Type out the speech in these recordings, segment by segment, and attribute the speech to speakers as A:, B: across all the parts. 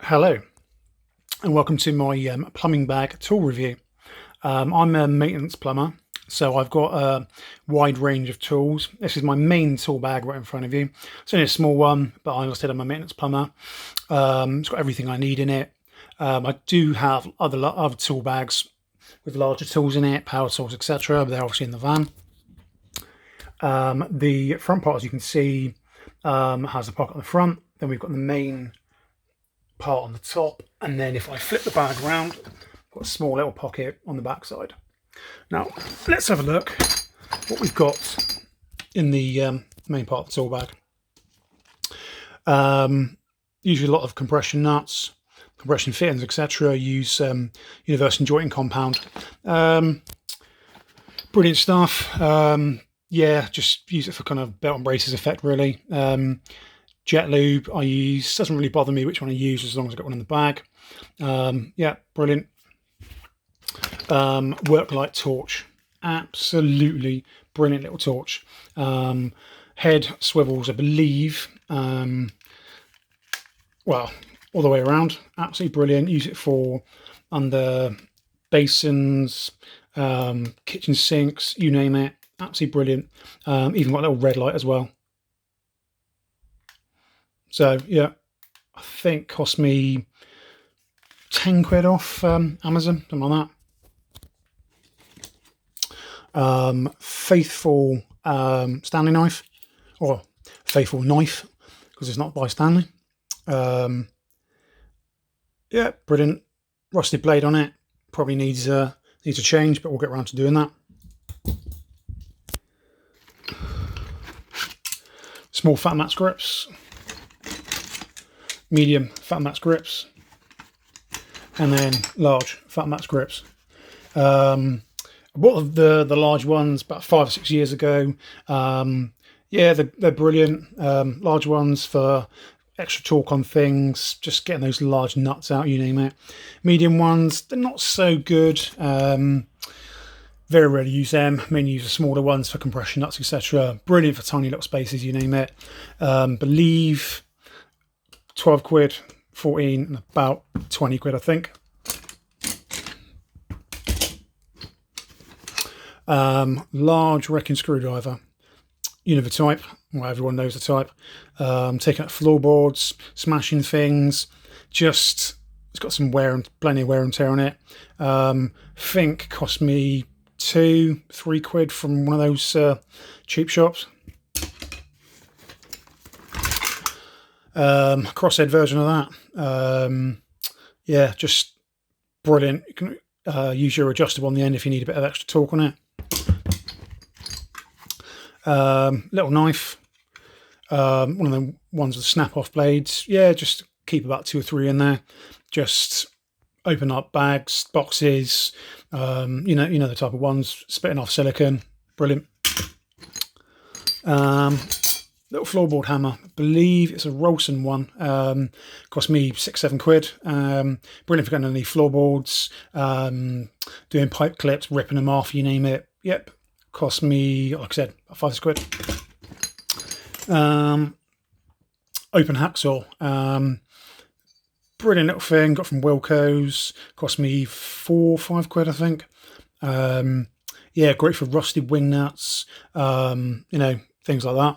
A: Hello and welcome to my plumbing bag tool review. I'm a maintenance plumber, so I've got a wide range of tools. This is my main tool bag right in front of you. It's only a small one, but I understand I'm a maintenance plumber. It's got everything I need in it. I do have other tool bags with larger tools in it, power tools, etc. But they're obviously in the van. The front part, as you can see, has a pocket on the front. Then we've got the main part on the top, and then if I flip the bag around, I've got a small little pocket on the back side. Now let's have a look what we've got in the main part of the tool bag. Usually a lot of compression nuts, compression fittings, etc. Use universal jointing compound. Brilliant stuff. Yeah, just use it for kind of belt and braces effect, really. Jet lube I use, doesn't really bother me which one I use as long as I've got one in the bag. Yeah, brilliant. Work-light torch, absolutely brilliant little torch. Head swivels, I believe, well, all the way around, absolutely brilliant. Use it for under basins, kitchen sinks, you name it, absolutely brilliant. Even got a little red light as well. So yeah, I think cost me 10 quid off Amazon, something like that. Faithful Stanley knife, or Faithful knife, because it's not by Stanley. Yeah, brilliant. Rusted blade on it, probably needs a change, but we'll get around to doing that. Small fat mat grips, medium fat mat grips, and then large fat mat grips. I bought the large ones about 5 or 6 years ago. Yeah, they're brilliant. Large ones for extra torque on things, just getting those large nuts out, you name it. Medium ones, they're not so good. Very rarely use them. Mainly use the smaller ones for compression nuts, etc. Brilliant for tiny little spaces, you name it. Believe 12 quid, 14, and about 20 quid, I think. Large wrecking screwdriver, Univer type, well, everyone knows the type. Taking out floorboards, smashing things, just, it's got some plenty of wear and tear on it. Think cost me 2-3 quid from one of those cheap shops. Crosshead version of that. Yeah, just brilliant. You can use your adjustable on the end if you need a bit of extra torque on it. Little knife, one of the ones with snap-off blades. Yeah, just keep about 2 or 3 in there. Just open up bags, boxes. You know the type of ones, splitting off silicone. Brilliant. Little floorboard hammer, I believe it's a Rolson one. Cost me 6-7 quid. Brilliant for getting any floorboards, doing pipe clips, ripping them off, you name it. Yep, cost me, like I said, 5 quid. Open hacksaw, brilliant little thing, got from Wilko's. Cost me 4-5 quid, I think. Yeah, great for rusted wing nuts, you know, things like that.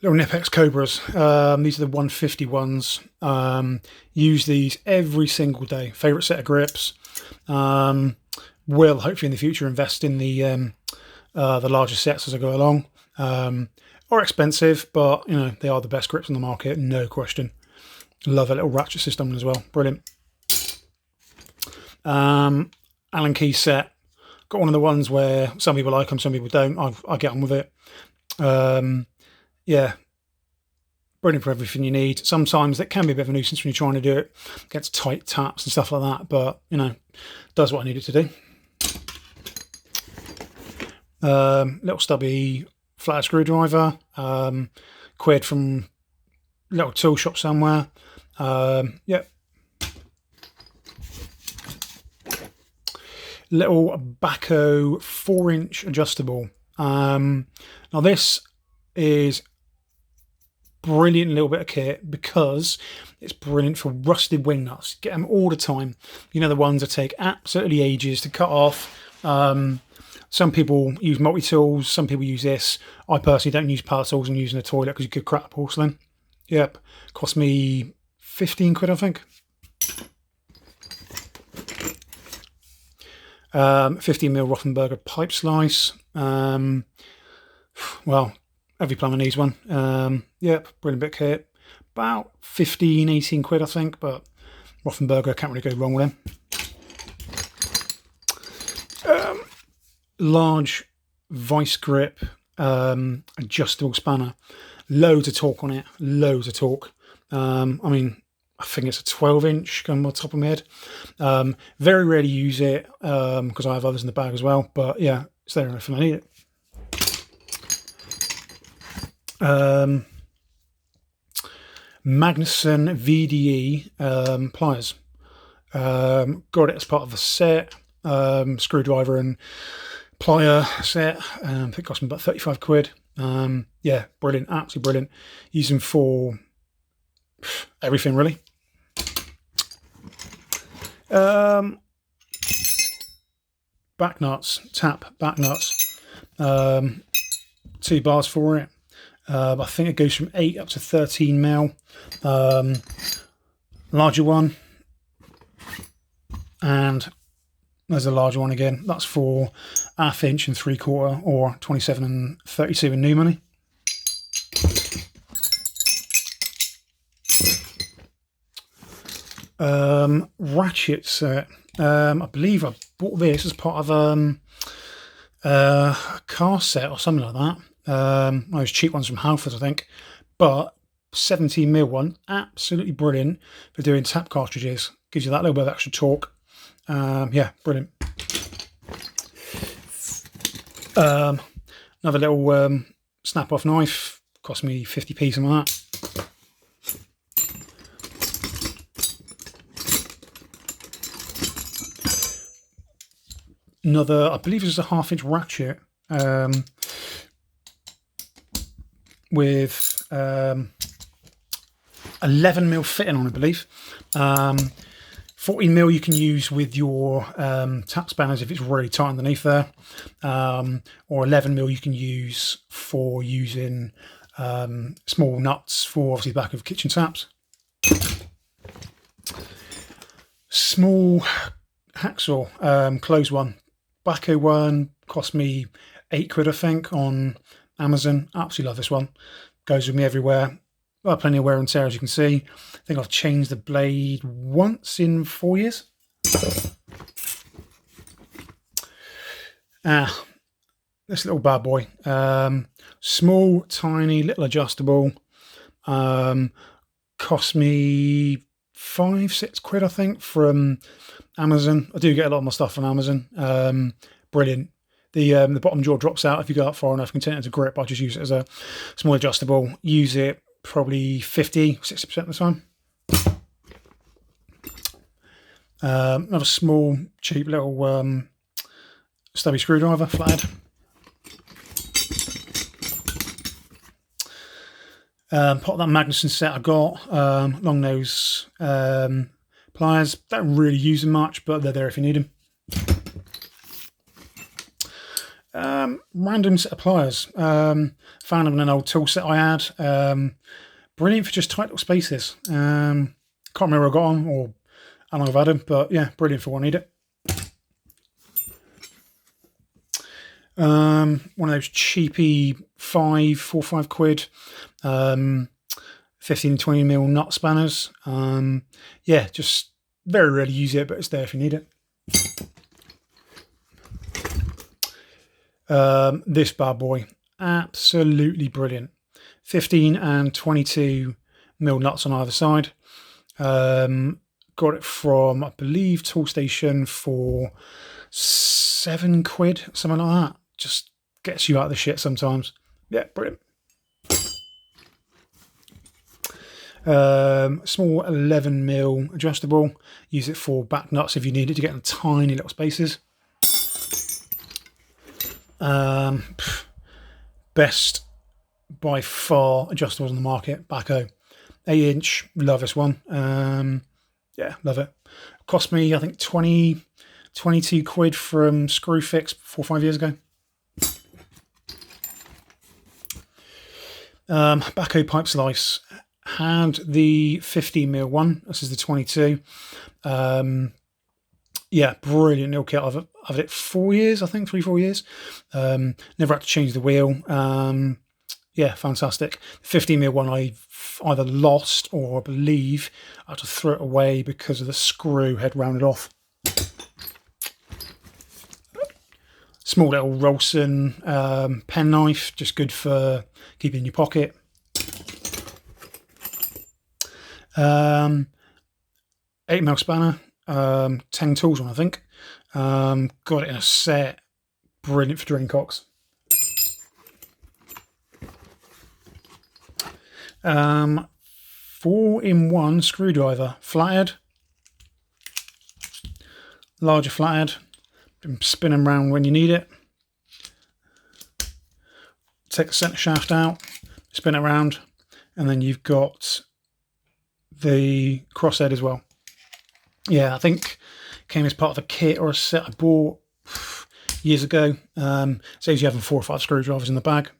A: Little Knipex Cobras. These are the 150 ones. Use these every single day. Favorite set of grips. Will hopefully in the future invest in the larger sets as I go along. Are expensive, but you know they are the best grips on the market, no question. Love a little ratchet system as well. Brilliant. Allen key set. Got one of the ones where some people like them, some people don't. I get on with it. Yeah, brilliant for everything you need. Sometimes it can be a bit of a nuisance when you're trying to do it. Gets tight taps and stuff like that, but you know, does what I need it to do. Little stubby flat screwdriver, quid from a little tool shop somewhere. Yep. Little Bahco 4-inch adjustable. Now this is brilliant little bit of kit because it's brilliant for rusted wing nuts. Get them all the time. You know, the ones that take absolutely ages to cut off. Some people use multi-tools, some people use this. I personally don't use power tools and using a toilet because you could crack porcelain. Yep, cost me 15 quid, I think. 15mm Rothenberger pipe slice. Well, every plumber needs one. Yep, brilliant bit kit. About 15, 18 quid, I think, but Rothenberger, can't really go wrong with them. Large vice grip adjustable spanner. Loads of torque on it, loads of torque. I mean, I think it's a 12-inch on the top of my head. Very rarely use it because I have others in the bag as well, but yeah, it's there if I need it. Magnusson VDE pliers. Got it as part of a set, screwdriver and plier set. I think it cost me about 35 quid. Yeah, brilliant, absolutely brilliant. Use them for everything really. Back nuts, tap back nuts. 2 bars for it. I think it goes from 8 up to 13mm. Larger one, and there's a larger one again. That's for 1/2 inch and 3/4, or 27 and 32 in new money. Ratchet set. I believe I bought this as part of a car set or something like that. Those cheap ones from Halfords, I think. But 17mm one, absolutely brilliant for doing tap cartridges. Gives you that little bit of extra torque. Yeah, brilliant. Another little snap-off knife. Cost me 50p on that. Another, I believe this is a 1/2 inch ratchet with 11mm fitting on, I believe. 14mm you can use with your tap spanners if it's really tight underneath there, or 11mm you can use for using small nuts for obviously the back of kitchen taps. Small hacksaw, closed one. Bahco one cost me 8 quid, I think, on Amazon. Absolutely love this one. Goes with me everywhere. Well, plenty of wear and tear, as you can see. I think I've changed the blade once in 4 years. This little bad boy. Small, tiny, little adjustable. Cost me 5-6 quid, I think, from Amazon. I do get a lot of my stuff from Amazon. Brilliant. The bottom jaw drops out if you go up far enough. You can turn it into grip. I just use it as a small adjustable. Use it probably 50-60% of the time. Another small, cheap little stubby screwdriver, flathead. Part of that Magnusson set I got, long nose pliers. Don't really use them much, but they're there if you need them. Random set of pliers. Found them in an old tool set I had. Brilliant for just tight little spaces. Can't remember where I got them or how long I've had them, but yeah, brilliant for when I need it. One of those cheapy 4 or 5 quid 15-20mm nut spanners. Yeah, just very rarely use it, but it's there if you need it. This bad boy, absolutely brilliant. 15 and 22mm nuts on either side. Got it from, I believe, Toolstation for 7 quid, something like that. Just gets you out of the shit sometimes. Yeah, brilliant. Small 11mm adjustable. Use it for back nuts if you need it to get in tiny little spaces. Best by far adjustables on the market. Bahco 8-inch, love this one. Yeah, love it. Cost me, I think, 22 quid from Screwfix 4 or 5 years ago. Bahco Pipe Slice had the 15mm one. This is the 22. Yeah, brilliant nil kit. I've had it 4 years, I think, 3-4 years. Never had to change the wheel. Yeah, fantastic. The 15mm one I've either lost or I believe I had to throw it away because of the screw had rounded off. Small little Rolson pen knife, just good for keeping in your pocket. 8mm spanner, 10 tools on, I think. Got it in a set, brilliant for drain cocks. 4-in-1 screwdriver, flathead, larger flathead, spin them around when you need it. Take the centre shaft out, spin it around, and then you've got the crosshead as well. Yeah, I think came as part of a kit or a set I bought years ago. Saves you having 4 or 5 screwdrivers in the bag.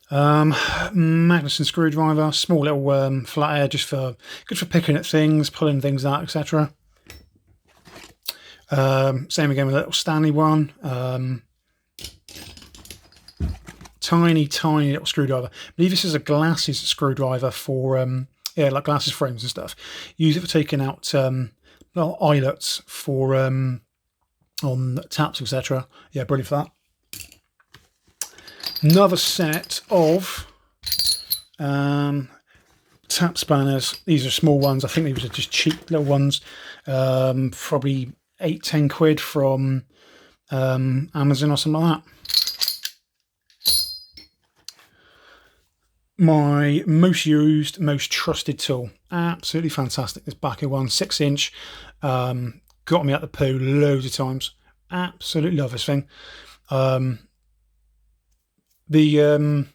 A: Magnuson screwdriver, small little flathead, just good for picking at things, pulling things out, etc. Same again with a little Stanley one. Tiny little screwdriver. I believe this is a glasses screwdriver for yeah, like glasses frames and stuff. Use it for taking out little eyelets for on taps, etc. Yeah, brilliant for that. Another set of tap spanners. These are small ones. I think these are just cheap little ones. Probably 8-10 quid from Amazon or something like that. My most used, most trusted tool. Absolutely fantastic. This Bahco one, 6-inch. Got me at the poo loads of times. Absolutely love this thing. The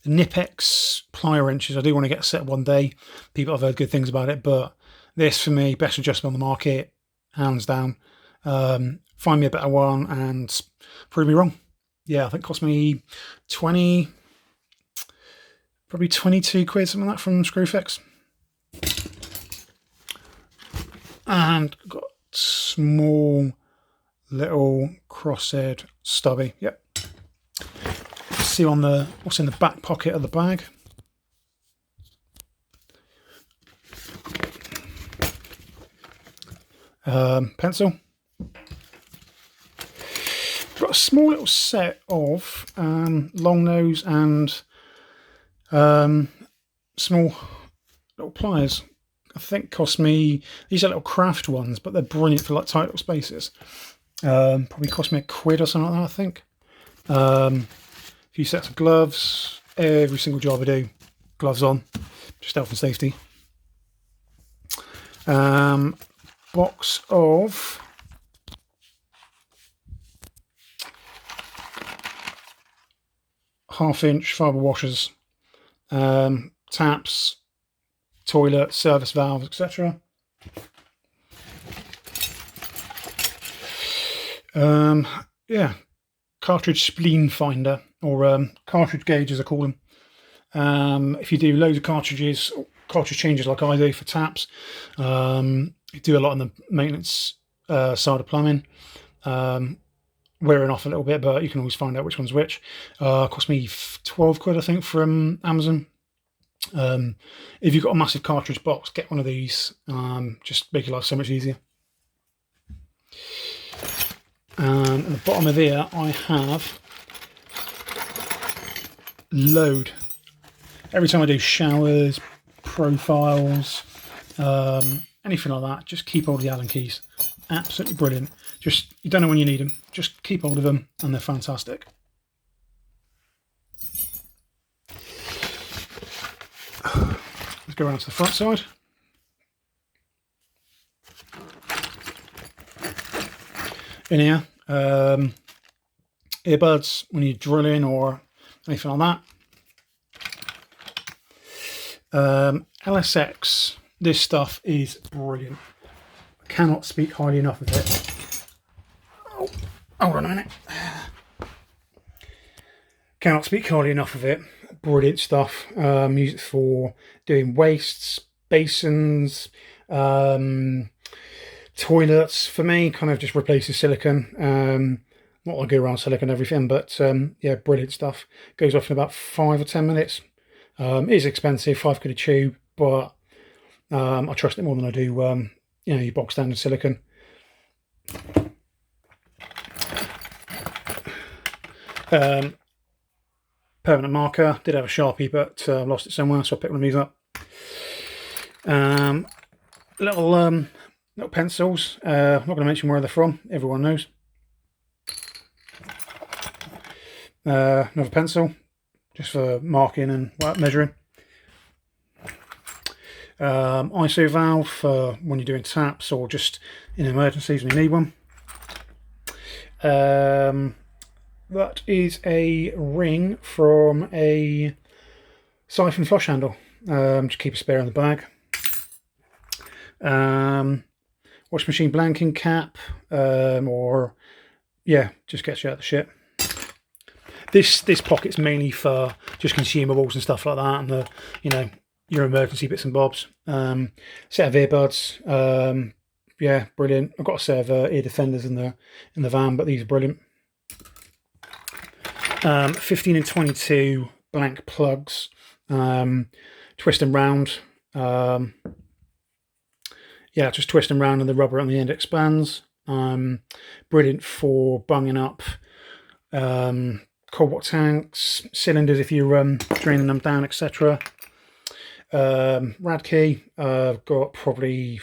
A: Knipex plier wrenches, I do want to get a set one day. People have heard good things about it, but this for me, best adjustment on the market, hands down. Find me a better one and prove me wrong. Yeah, I think it cost me probably 22 quid, something like that from Screwfix. And got small little crosshead stubby. Yep. See on the what's in the back pocket of the bag. Pencil. Got a small little set of long nose and small little pliers. I think cost me, these are little craft ones, but they're brilliant for like tight little spaces. Probably cost me £1 or something like that, I think. A few sets of gloves. Every single job I do, gloves on, just health and safety. Box of half-inch fibre washers, taps, toilet, service valves, etc. Yeah, cartridge spleen finder, or cartridge gauge as I call them. If you do loads of cartridges, cartridge changes like I do for taps, you do a lot on the maintenance side of plumbing, wearing off a little bit, but you can always find out which one's which. Cost me 12 quid, I think, from Amazon. If you've got a massive cartridge box, get one of these. Just make your life so much easier. And at the bottom of here, I have load. Every time I do showers, profiles, anything like that, just keep hold of the Allen keys. Absolutely brilliant. Just, you don't know when you need them, just keep hold of them and they're fantastic. Let's go around to the front side. In here, earbuds when you're drilling or anything like that. LSX, this stuff is brilliant. I cannot speak highly enough of it. Oh, hold on a minute. Cannot speak highly enough of it. Brilliant stuff. Use it for doing wastes, basins, toilets. For me, kind of just replaces silicone. Not like go around silicone and everything, but yeah, brilliant stuff. Goes off in about 5 or 10 minutes. It is expensive, £5 a tube, but I trust it more than I do, you know, your box standard silicone. Permanent marker. Did have a Sharpie, but lost it somewhere, so I picked one of these up. Little pencils. I'm not going to mention where they're from. Everyone knows. Another pencil, just for marking and measuring. ISO valve for when you're doing taps or just in emergencies when you need one. That is a ring from a siphon flush handle. Just keep a spare in the bag. Wash machine blanking cap, or yeah, just gets you out of the shit. This pocket's mainly for just consumables and stuff like that, and the, you know, your emergency bits and bobs. Set of earbuds. Yeah, brilliant. I've got a set of ear defenders in the van, but these are brilliant. 15 and 22 blank plugs. Twist them round. Yeah, just twist them round and the rubber on the end expands. Brilliant for bunging up cold water tanks, cylinders if you're draining them down, etc. Rad key, I've got probably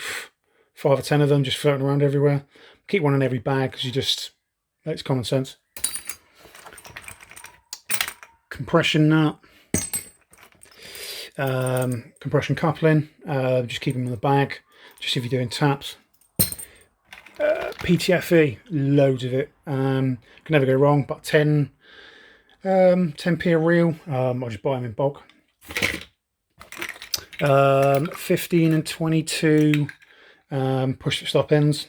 A: 5 or 10 of them just floating around everywhere. Keep one in every bag because you just, it's common sense. Compression nut, compression coupling, just keep them in the bag, just if you're doing taps. PTFE, loads of it, can never go wrong, but 10p a reel, I'll just buy them in bulk. 15 and 22 push stop ends,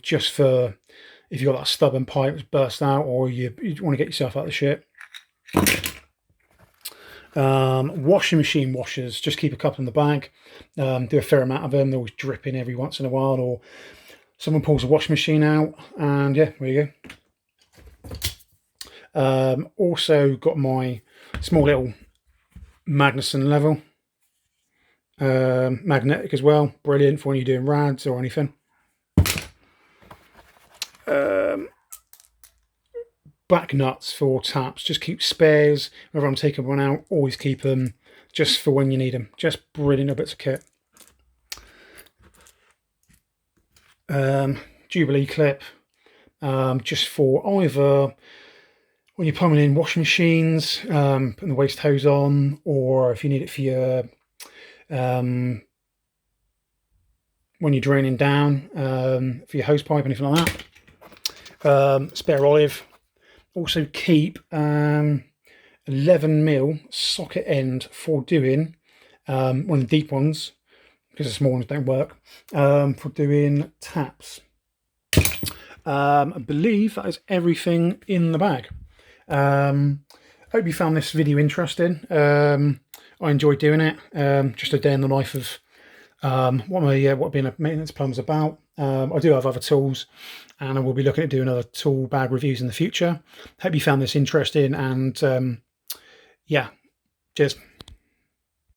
A: just for if you've got that stubborn pipe that's burst out or you want to get yourself out of the shit. Washing machine washers, just keep a couple in the bag. Do a fair amount of them. They're always dripping every once in a while, or someone pulls a washing machine out, and yeah, there you go. Also got my small little Magnuson level, magnetic as well, brilliant for when you're doing rads or anything. Back nuts for taps, just keep spares. Whenever I'm taking one out, always keep them just for when you need them. Just brilliant bits of kit. Jubilee clip, just for either when you're plumbing in washing machines, putting the waste hose on, or if you need it for your when you're draining down, for your hose pipe, anything like that. Spare olive. Also keep 11mm socket end for doing one of the deep ones, because the small ones don't work, for doing taps. I believe that is everything in the bag. Hope you found this video interesting. I enjoyed doing it. Just a day in the life of what being a maintenance plumber is about. I do have other tools, and I will be looking at doing other tool bag reviews in the future. Hope you found this interesting, and yeah, cheers.